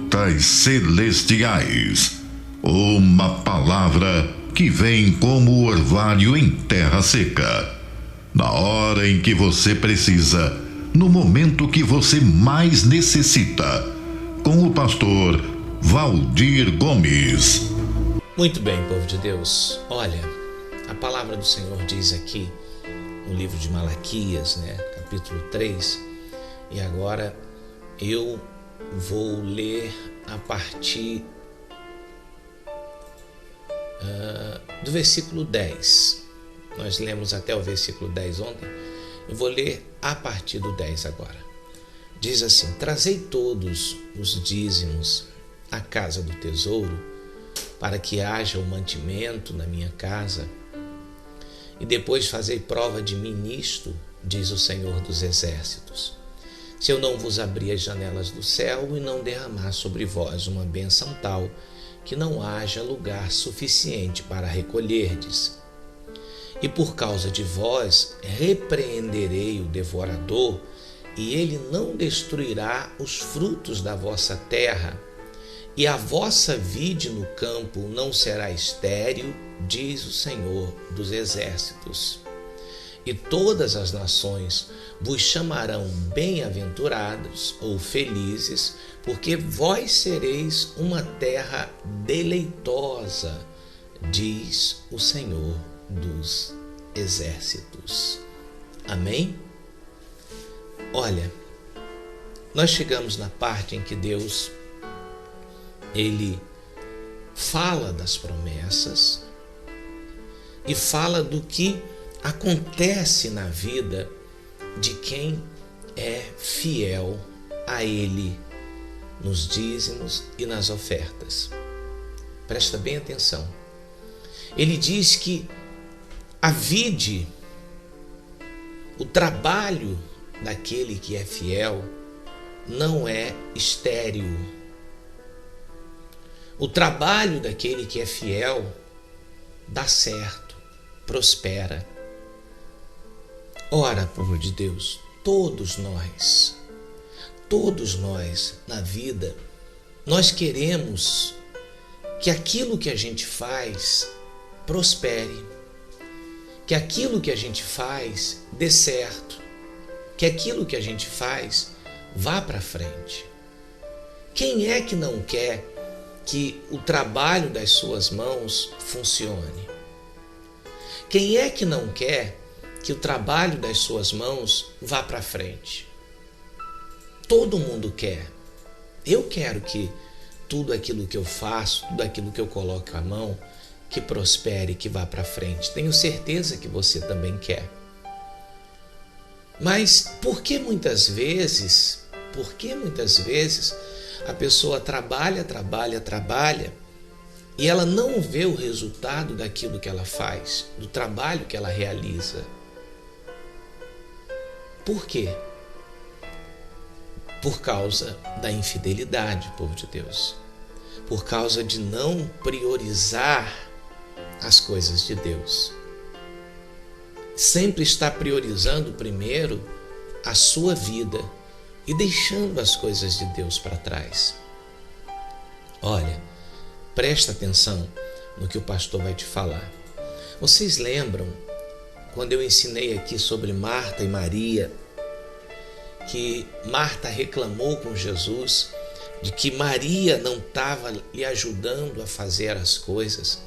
lutas celestiais. Uma palavra que vem como orvalho em terra seca. Na hora em que você precisa, no momento que você mais necessita. Com o pastor Valdir Gomes. Muito bem, povo de Deus. Olha, a palavra do Senhor diz aqui no livro de Malaquias, capítulo 3, e agora eu vou ler a partir do versículo 10. Nós lemos até o versículo 10 ontem. Eu vou ler a partir do 10 agora. Diz assim: trazei todos os dízimos à casa do tesouro, para que haja o mantimento na minha casa, e depois fazei prova de mim nisto, diz o Senhor dos Exércitos, se eu não vos abrir as janelas do céu e não derramar sobre vós uma bênção tal, que não haja lugar suficiente para recolherdes. E por causa de vós repreenderei o devorador, e ele não destruirá os frutos da vossa terra, e a vossa vide no campo não será estéril, diz o Senhor dos Exércitos. E todas as nações vos chamarão bem-aventurados ou felizes, porque vós sereis uma terra deleitosa, diz o Senhor dos Exércitos. Amém? Olha, nós chegamos na parte em que Deus, Ele fala das promessas e fala do que acontece na vida de quem é fiel a Ele nos dízimos e nas ofertas. Presta bem atenção. Ele diz que a vide, o trabalho daquele que é fiel, não é estéril. O trabalho daquele que é fiel dá certo, prospera. Ora, povo de Deus, todos nós na vida, nós queremos que aquilo que a gente faz prospere, que aquilo que a gente faz dê certo, que aquilo que a gente faz vá para frente. Quem é que não quer que o trabalho das suas mãos funcione? Quem é que não quer que o trabalho das suas mãos vá para frente? Todo mundo quer. Eu quero que tudo aquilo que eu faço, tudo aquilo que eu coloco a mão, que prospere, que vá para frente. Tenho certeza que você também quer. Mas por que muitas vezes a pessoa trabalha e ela não vê o resultado daquilo que ela faz, do trabalho que ela realiza? Por quê? Por causa da infidelidade, povo de Deus. Por causa de não priorizar as coisas de Deus. Sempre está priorizando primeiro a sua vida e deixando as coisas de Deus para trás. Olha, presta atenção no que o pastor vai te falar. Vocês lembram quando eu ensinei aqui sobre Marta e Maria, que Marta reclamou com Jesus de que Maria não estava lhe ajudando a fazer as coisas?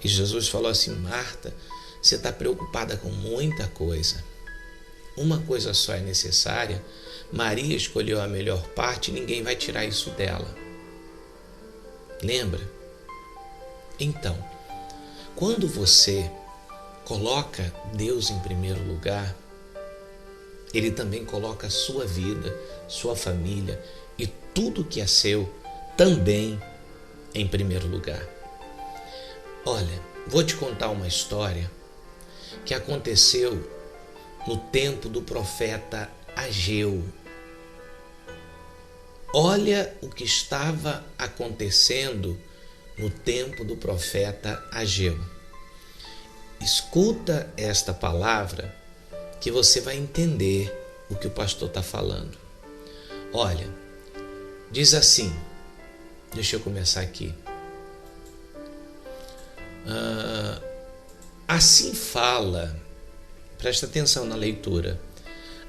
E Jesus falou assim: Marta, você está preocupada com muita coisa. Uma coisa só é necessária. Maria escolheu a melhor parte e ninguém vai tirar isso dela. Lembra? Então, quando você coloca Deus em primeiro lugar, Ele também coloca a sua vida, sua família e tudo que é seu também em primeiro lugar. Olha, vou te contar uma história que aconteceu no tempo do profeta Ageu. Olha o que estava acontecendo no tempo do profeta Ageu. Escuta esta palavra que você vai entender o que o pastor está falando. Olha, diz assim: Deixa eu começar aqui. Assim fala, presta atenção na leitura.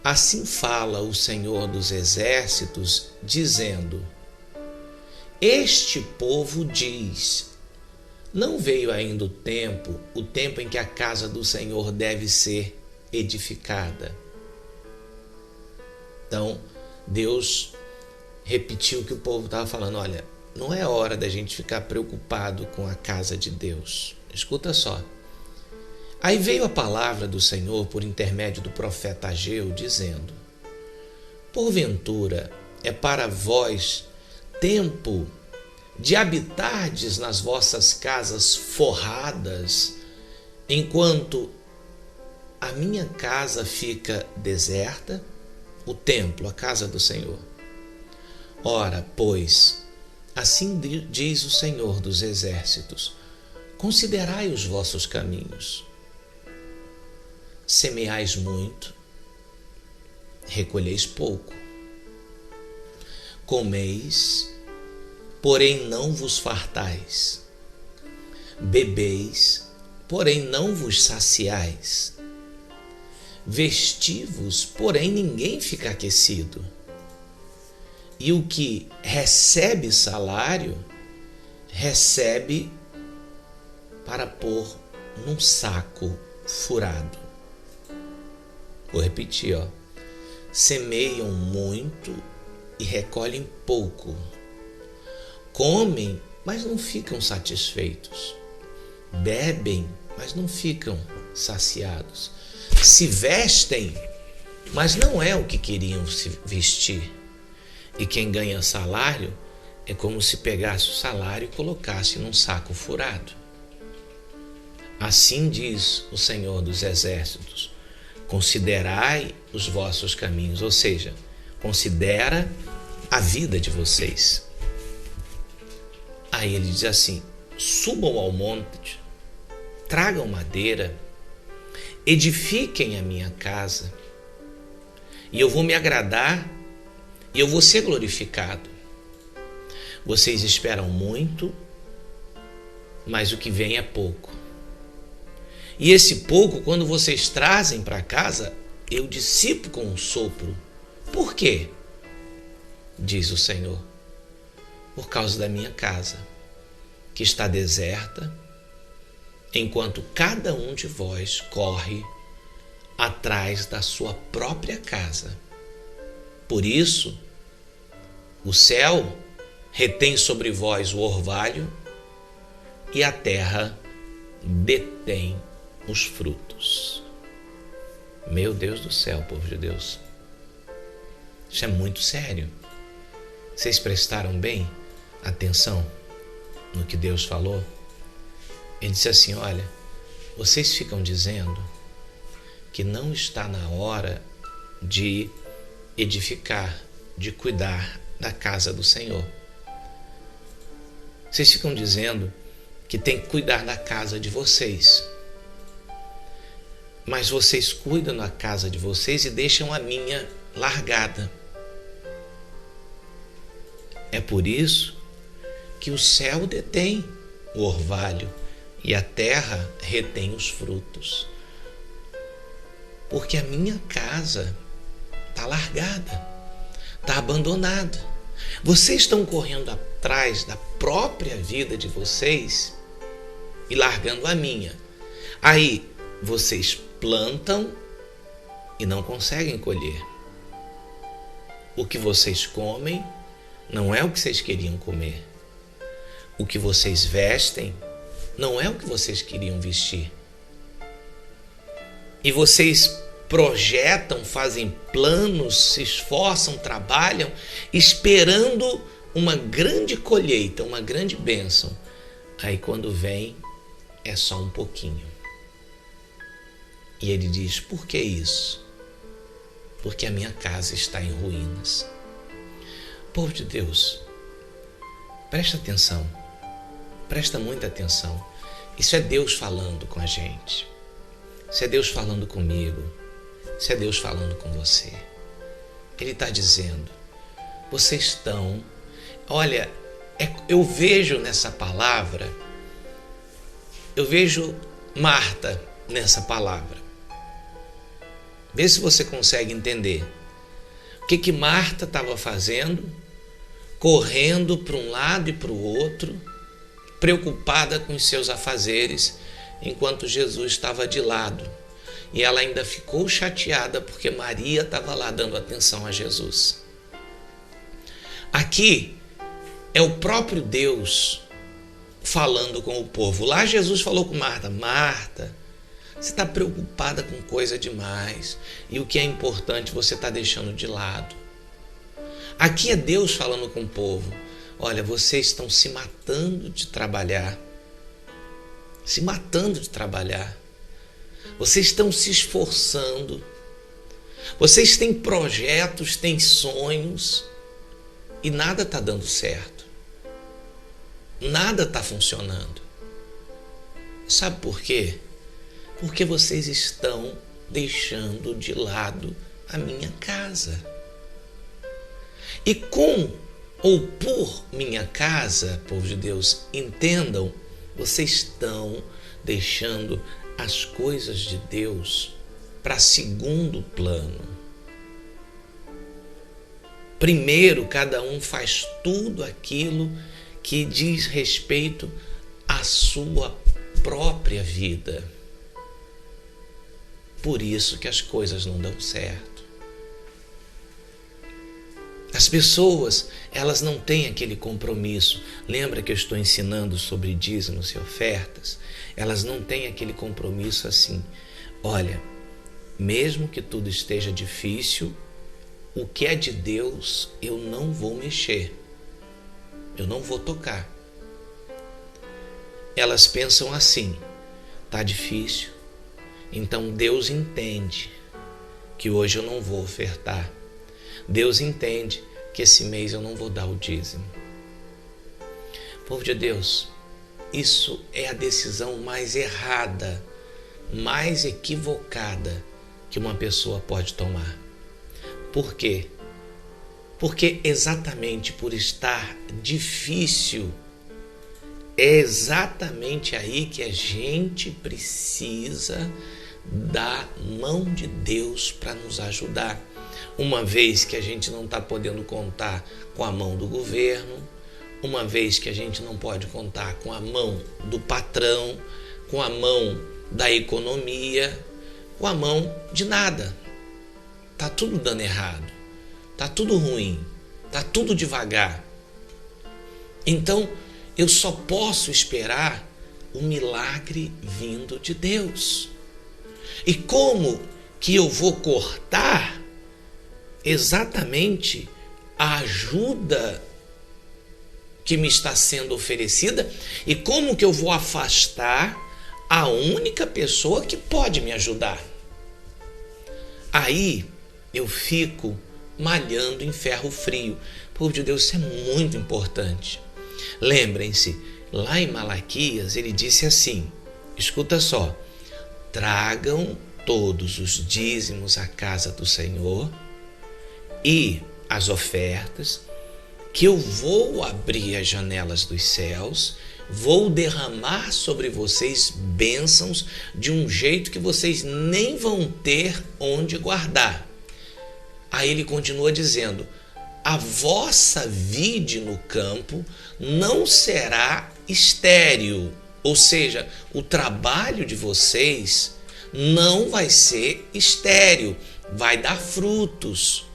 Assim fala o Senhor dos Exércitos, dizendo: Este povo diz, não veio ainda o tempo em que a casa do Senhor deve ser edificada. Então, Deus repetiu o que o povo estava falando. Olha, não é hora da gente ficar preocupado com a casa de Deus. Escuta só. Aí veio a palavra do Senhor por intermédio do profeta Ageu, dizendo: Porventura é para vós tempo de habitardes nas vossas casas forradas, enquanto a minha casa fica deserta, o templo, a casa do Senhor. Ora, pois, assim diz o Senhor dos Exércitos: considerai os vossos caminhos. Semeais muito, recolheis pouco. Comeis, porém não vos fartais. Bebeis, porém não vos saciais. Vestivos, porém ninguém fica aquecido. E o que recebe salário, recebe para pôr num saco furado. Vou repetir, semeiam muito e recolhem pouco. Comem, mas não ficam satisfeitos. Bebem, mas não ficam saciados. Se vestem, mas não é o que queriam se vestir. E quem ganha salário é como se pegasse o salário e colocasse num saco furado. Assim diz o Senhor dos Exércitos: considerai os vossos caminhos, ou seja, considera a vida de vocês. Aí ele diz assim: subam ao monte, tragam madeira, edifiquem a minha casa, e eu vou me agradar e eu vou ser glorificado. Vocês esperam muito, mas o que vem é pouco. E esse pouco, quando vocês trazem para casa, eu dissipo com um sopro. Por quê? Diz o Senhor: por causa da minha casa, que está deserta, enquanto cada um de vós corre atrás da sua própria casa. Por isso, o céu retém sobre vós o orvalho e a terra detém os frutos. Meu Deus do céu, povo de Deus. Isso é muito sério. Vocês prestaram bem atenção no que Deus falou? Ele disse assim: olha, vocês ficam dizendo que não está na hora de edificar, de cuidar da casa do Senhor. Vocês ficam dizendo que tem que cuidar da casa de vocês. Mas vocês cuidam da casa de vocês e deixam a minha largada. É por isso que o céu detém o orvalho e a terra retém os frutos. Porque a minha casa está largada, está abandonada. Vocês estão correndo atrás da própria vida de vocês e largando a minha. Aí vocês plantam e não conseguem colher. O que vocês comem não é o que vocês queriam comer. O que vocês vestem não é o que vocês queriam vestir. E vocês projetam, fazem planos, se esforçam, trabalham, esperando uma grande colheita, uma grande bênção. Aí quando vem, é só um pouquinho. E ele diz: por que isso? Porque a minha casa está em ruínas. Povo de Deus, presta atenção, presta muita atenção. Isso é Deus falando com a gente. Isso é Deus falando comigo. Isso é Deus falando com você. Ele está dizendo: vocês estão... Olha, Eu vejo nessa palavra, eu vejo Marta nessa palavra. Vê se você consegue entender. O que Marta estava fazendo? Correndo para um lado e para o outro, preocupada com os seus afazeres, enquanto Jesus estava de lado. E ela ainda ficou chateada porque Maria estava lá dando atenção a Jesus. Aqui é o próprio Deus falando com o povo. Lá Jesus falou com Marta: Marta, você está preocupada com coisa demais e o que é importante você está deixando de lado. Aqui é Deus falando com o povo: olha, vocês estão se matando de trabalhar. Se matando de trabalhar. Vocês estão se esforçando. Vocês têm projetos, têm sonhos e nada está dando certo. Nada está funcionando. Sabe por quê? Porque vocês estão deixando de lado a minha casa. E com ou por minha casa, povo de Deus, entendam, vocês estão deixando as coisas de Deus para segundo plano. Primeiro, cada um faz tudo aquilo que diz respeito à sua própria vida. Por isso que as coisas não dão certo. As pessoas, elas não têm aquele compromisso. Lembra que eu estou ensinando sobre dízimos e ofertas? Elas não têm aquele compromisso assim: olha, mesmo que tudo esteja difícil, o que é de Deus eu não vou mexer. Eu não vou tocar. Elas pensam assim: tá difícil, então Deus entende que hoje eu não vou ofertar. Deus entende que esse mês eu não vou dar o dízimo. Povo de Deus, isso é a decisão mais errada, mais equivocada que uma pessoa pode tomar. Por quê? Porque exatamente por estar difícil, é exatamente aí que a gente precisa da mão de Deus para nos ajudar. Uma vez que a gente não está podendo contar com a mão do governo, uma vez que a gente não pode contar com a mão do patrão, com a mão da economia, com a mão de nada. Está tudo dando errado, está tudo ruim, está tudo devagar. Então, eu só posso esperar o milagre vindo de Deus. E como que eu vou cortar exatamente a ajuda que me está sendo oferecida e como que eu vou afastar a única pessoa que pode me ajudar? Aí eu fico malhando em ferro frio. Povo de Deus, isso é muito importante. Lembrem-se, lá em Malaquias ele disse assim, escuta só: tragam todos os dízimos à casa do Senhor e as ofertas, que eu vou abrir as janelas dos céus, vou derramar sobre vocês bênçãos de um jeito que vocês nem vão ter onde guardar. Aí ele continua dizendo: a vossa vide no campo não será estéril, ou seja, o trabalho de vocês não vai ser estéril, vai dar frutos.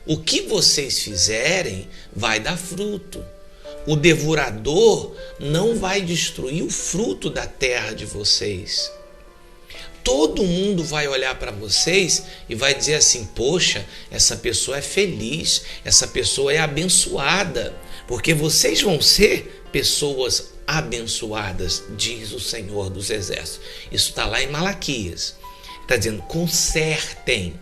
O que vocês fizerem vai dar fruto. O devorador não vai destruir o fruto da terra de vocês. Todo mundo vai olhar para vocês e vai dizer assim: poxa, essa pessoa é feliz, essa pessoa é abençoada, porque vocês vão ser pessoas abençoadas, diz o Senhor dos Exércitos. Isso está lá em Malaquias. Está dizendo: consertem.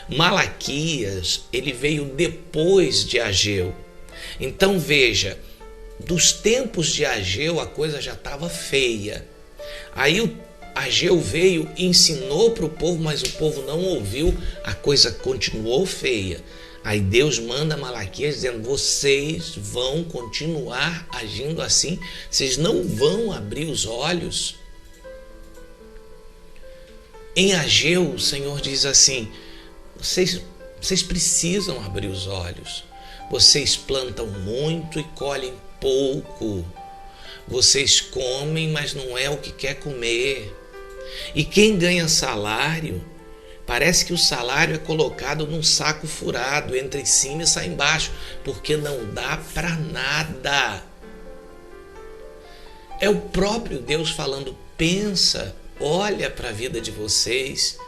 Malaquias, ele veio depois de Ageu. Então veja, dos tempos de Ageu a coisa já estava feia. Aí Ageu veio e ensinou para o povo, mas o povo não ouviu, a coisa continuou feia. Aí Deus manda Malaquias dizendo: vocês vão continuar agindo assim, vocês não vão abrir os olhos. Em Ageu, o Senhor diz assim: vocês precisam abrir os olhos. Vocês plantam muito e colhem pouco. Vocês comem, mas não é o que quer comer. E quem ganha salário, parece que o salário é colocado num saco furado, entra em cima e sai embaixo, porque não dá para nada. É o próprio Deus falando: pensa, olha para a vida de vocês.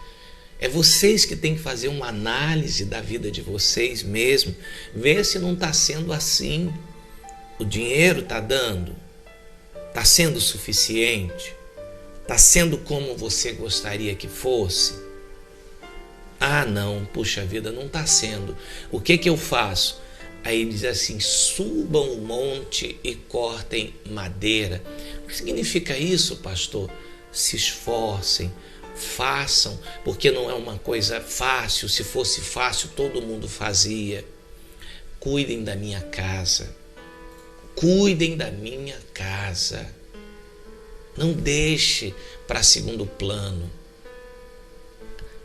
É vocês que têm que fazer uma análise da vida de vocês mesmo, ver se não está sendo assim. O dinheiro está dando? Está sendo suficiente? Está sendo como você gostaria que fosse? Ah, não, puxa vida, não está sendo. O que eu faço? Aí ele diz assim: subam um monte e cortem madeira. O que significa isso, pastor? Se esforcem, façam, porque não é uma coisa fácil. Se fosse fácil, todo mundo fazia. Cuidem da minha casa. Cuidem da minha casa. Não deixe para segundo plano.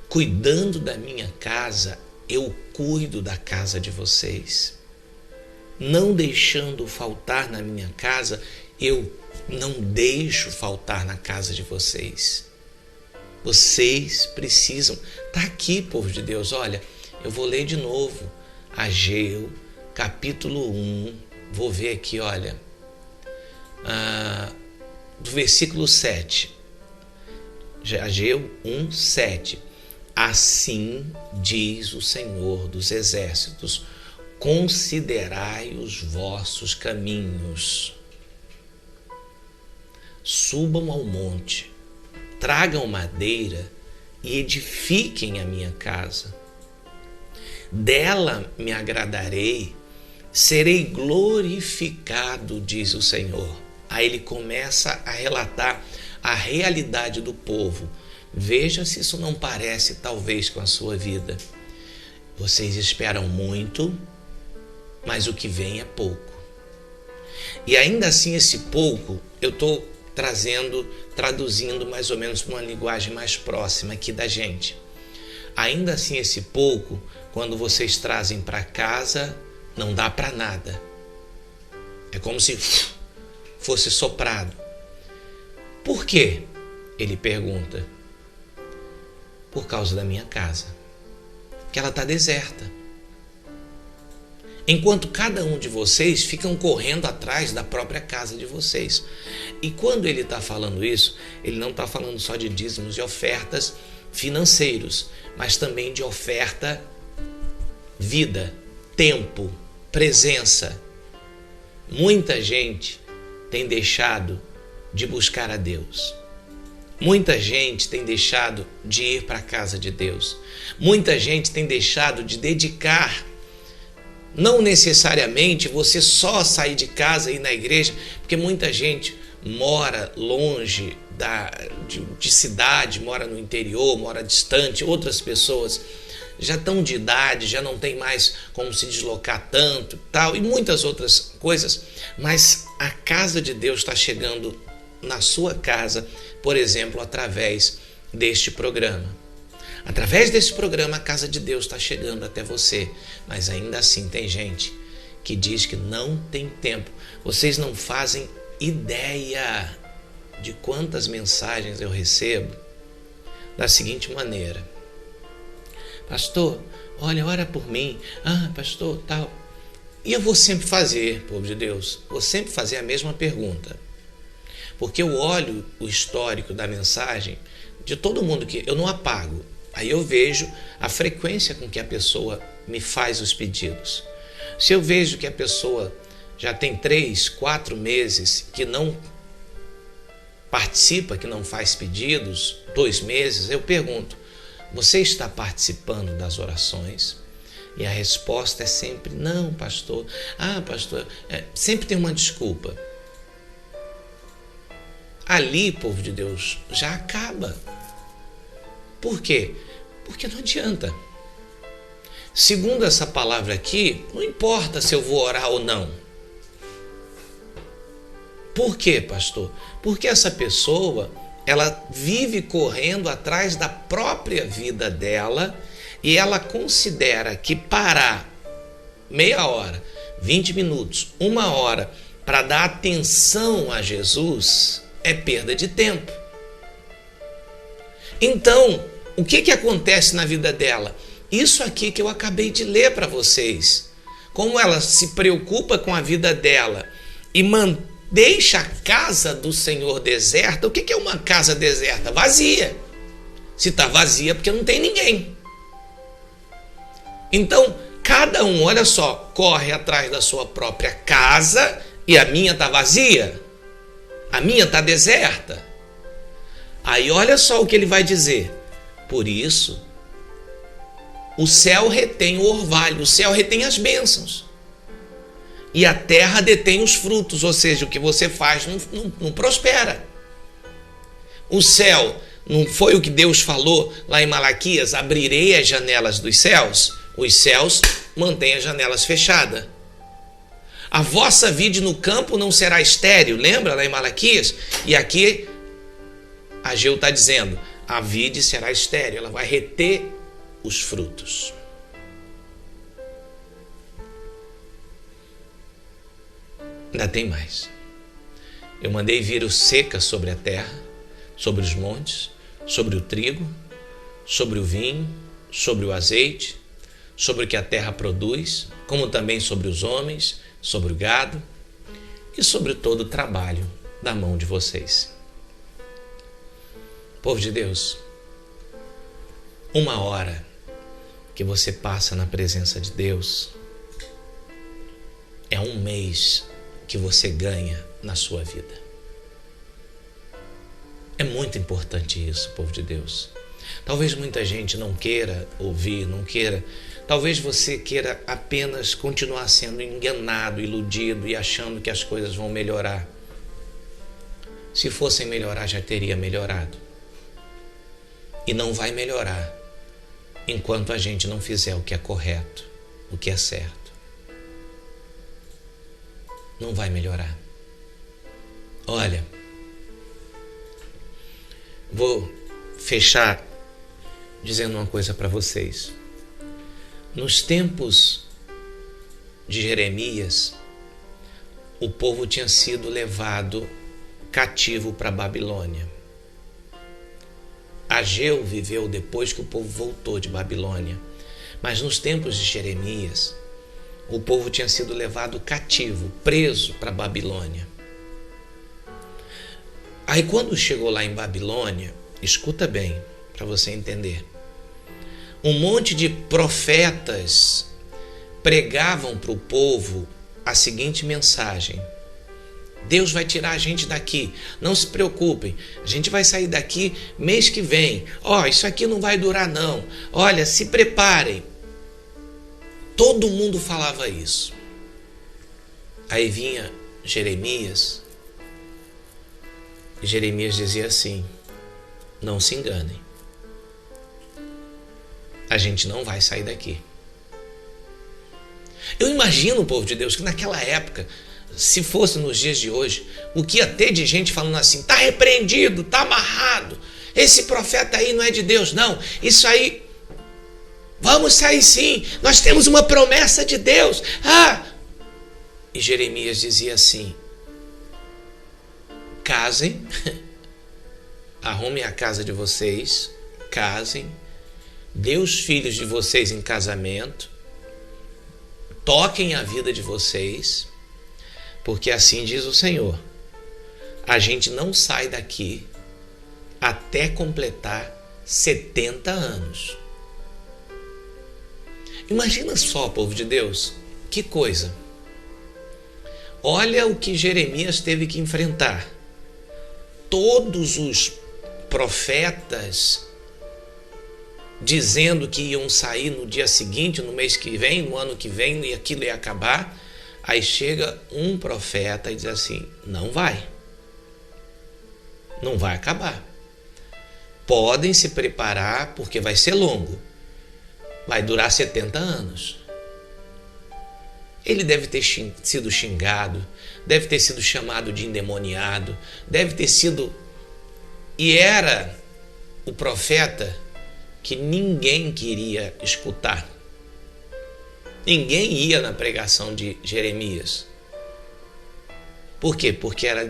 Cuidando da minha casa, eu cuido da casa de vocês. Não deixando faltar na minha casa, eu não deixo faltar na casa de vocês. Vocês precisam. Está aqui, povo de Deus. Olha, eu vou ler de novo. Ageu, capítulo 1. Vou ver aqui, olha. Do versículo 7. Ageu 1, 7. Assim diz o Senhor dos Exércitos: considerai os vossos caminhos. Subam ao monte, tragam madeira e edifiquem a minha casa. Dela me agradarei, serei glorificado, diz o Senhor. Aí ele começa a relatar a realidade do povo. Veja se isso não parece talvez com a sua vida. Vocês esperam muito, mas o que vem é pouco. E ainda assim esse pouco eu estou traduzindo mais ou menos para uma linguagem mais próxima aqui da gente. Ainda assim esse pouco, quando vocês trazem para casa, não dá para nada. É como se fosse soprado. Por quê? Ele pergunta. Por causa da minha casa, que ela está deserta. Enquanto cada um de vocês ficam correndo atrás da própria casa de vocês. E quando ele está falando isso, ele não está falando só de dízimos e ofertas financeiros, mas também de oferta, vida, tempo, presença. Muita gente tem deixado de buscar a Deus. Muita gente tem deixado de ir para a casa de Deus. Muita gente tem deixado de dedicar. Não necessariamente você só sair de casa e ir na igreja, porque muita gente mora longe de cidade, mora no interior, mora distante. Outras pessoas já estão de idade, já não tem mais como se deslocar tanto, tal, e muitas outras coisas. Mas a casa de Deus está chegando na sua casa, por exemplo, através deste programa. Através desse programa, a casa de Deus está chegando até você. Mas ainda assim tem gente que diz que não tem tempo. Vocês não fazem ideia de quantas mensagens eu recebo da seguinte maneira: pastor, olha, ora por mim. Ah, pastor, tal. E eu vou sempre fazer, povo de Deus, vou sempre fazer a mesma pergunta. Porque eu olho o histórico da mensagem de todo mundo, que eu não apago. Aí eu vejo a frequência com que a pessoa me faz os pedidos. Se eu vejo que a pessoa já tem 3, 4 meses que não participa, que não faz pedidos, 2 meses, eu pergunto: você está participando das orações? E a resposta é sempre: não, pastor. Ah, pastor, sempre tem uma desculpa. ali, povo de Deus, já acaba. Por quê? Porque não adianta. Segundo essa palavra aqui, não importa se eu vou orar ou não. Por quê, pastor? Porque essa pessoa, ela vive correndo atrás da própria vida dela e ela considera que parar meia hora, 20 minutos, 1 hora para dar atenção a Jesus é perda de tempo. Então, o que acontece na vida dela? Isso aqui que eu acabei de ler para vocês. Como ela se preocupa com a vida dela e deixa a casa do Senhor deserta. O que é uma casa deserta? Vazia. Se está vazia, é porque não tem ninguém. Então, cada um, olha só, corre atrás da sua própria casa e a minha está vazia. A minha está deserta. Aí olha só o que ele vai dizer. Por isso, o céu retém o orvalho, o céu retém as bênçãos. E a terra detém os frutos, ou seja, o que você faz não prospera. O céu, não foi o que Deus falou lá em Malaquias? Abrirei as janelas dos céus. Os céus mantêm as janelas fechadas. A vossa vide no campo não será estéril, lembra lá em Malaquias? E aqui Ageu está dizendo, a vide será estéril, ela vai reter os frutos. Ainda tem mais. Eu mandei vir o seca sobre a terra, sobre os montes, sobre o trigo, sobre o vinho, sobre o azeite, sobre o que a terra produz, como também sobre os homens, sobre o gado e sobre todo o trabalho da mão de vocês. Povo de Deus, 1 hora que você passa na presença de Deus é 1 mês que você ganha na sua vida. É muito importante isso, povo de Deus. Talvez muita gente não queira ouvir, não queira. Talvez você queira apenas continuar sendo enganado, iludido e achando que as coisas vão melhorar. Se fossem melhorar, já teria melhorado. E não vai melhorar enquanto a gente não fizer o que é correto, o que é certo. Não vai melhorar. Olha, vou fechar dizendo uma coisa para vocês. Nos tempos de Jeremias, o povo tinha sido levado cativo para a Babilônia. Ageu viveu depois que o povo voltou de Babilônia. Mas nos tempos de Jeremias, o povo tinha sido levado cativo, preso para a Babilônia. Aí quando chegou lá em Babilônia, escuta bem, para você entender. Um monte de profetas pregavam para o povo a seguinte mensagem: Deus vai tirar a gente daqui, não se preocupem, a gente vai sair daqui mês que vem. Isso aqui não vai durar não, olha, se preparem. Todo mundo falava isso. Aí vinha Jeremias, e Jeremias dizia assim: não se enganem, a gente não vai sair daqui. Eu imagino, povo de Deus, que naquela época, se fosse nos dias de hoje, o que ia ter de gente falando assim: está repreendido, está amarrado, esse profeta aí não é de Deus não, isso aí, vamos sair sim, nós temos uma promessa de Deus. E Jeremias dizia assim: casem, arrumem a casa de vocês, casem, dê os filhos de vocês em casamento, toquem a vida de vocês, porque assim diz o Senhor, a gente não sai daqui até completar 70 anos. Imagina só, povo de Deus, que coisa. Olha o que Jeremias teve que enfrentar. Todos os profetas dizendo que iam sair no dia seguinte, no mês que vem, no ano que vem, e aquilo ia acabar. Aí chega um profeta e diz assim: não vai. Não vai acabar. Podem se preparar porque vai ser longo. Vai durar 70 anos. Ele deve ter sido xingado, deve ter sido chamado de endemoniado, deve ter sido... E era o profeta que ninguém queria escutar. Ninguém ia na pregação de Jeremias. Por quê? Porque a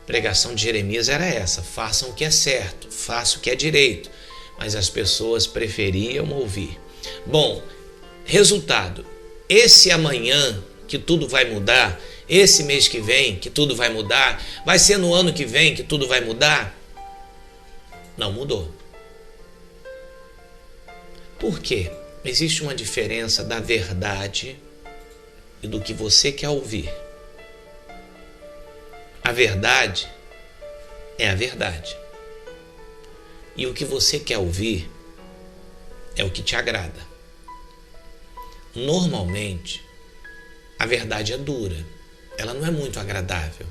pregação de Jeremias era essa: façam o que é certo, façam o que é direito. Mas as pessoas preferiam ouvir. Bom, resultado: esse amanhã que tudo vai mudar, esse mês que vem que tudo vai mudar, vai ser no ano que vem que tudo vai mudar? Não mudou. Por quê? Existe uma diferença da verdade e do que você quer ouvir. A verdade é a verdade. E o que você quer ouvir é o que te agrada. Normalmente, a verdade é dura. Ela não é muito agradável.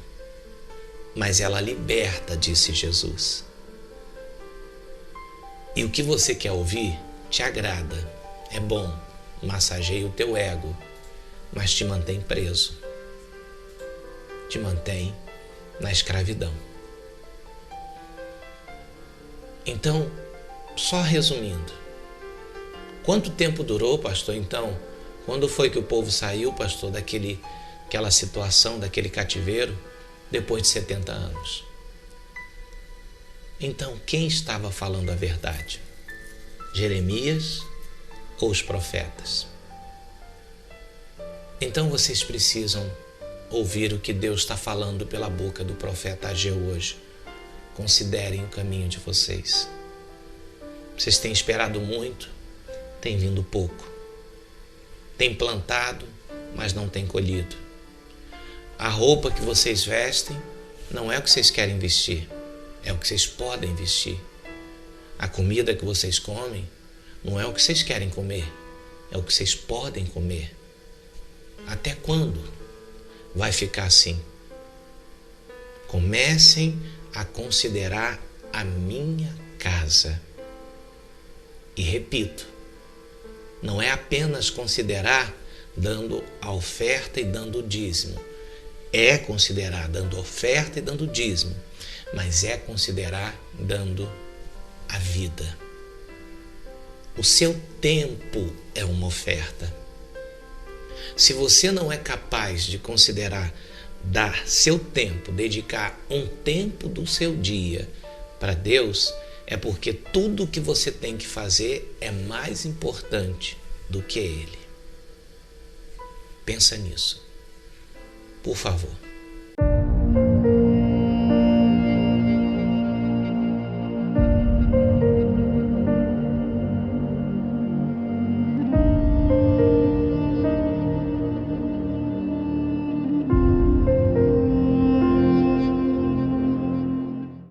Mas ela liberta, disse Jesus. E o que você quer ouvir te agrada, é bom, massageia o teu ego, mas te mantém preso, te mantém na escravidão. Então, só resumindo, quanto tempo durou, pastor? Então, quando foi que o povo saiu, pastor, daquela situação, daquele cativeiro, depois de 70 anos? Então, quem estava falando a verdade? Jeremias ou os profetas? Então vocês precisam ouvir o que Deus está falando pela boca do profeta Ageu hoje. Considerem o caminho de vocês. Vocês têm esperado muito, tem vindo pouco. Tem plantado, mas não tem colhido. A roupa que vocês vestem não é o que vocês querem vestir, é o que vocês podem vestir. A comida que vocês comem não é o que vocês querem comer, é o que vocês podem comer. Até quando vai ficar assim? Comecem a considerar a minha casa. E repito, não é apenas considerar dando a oferta e dando o dízimo. É considerar dando oferta e dando dízimo, mas é considerar dando a vida. O seu tempo é uma oferta. Se você não é capaz de considerar dar seu tempo, dedicar um tempo do seu dia para Deus, é porque tudo o que você tem que fazer é mais importante do que Ele. Pensa nisso, por favor.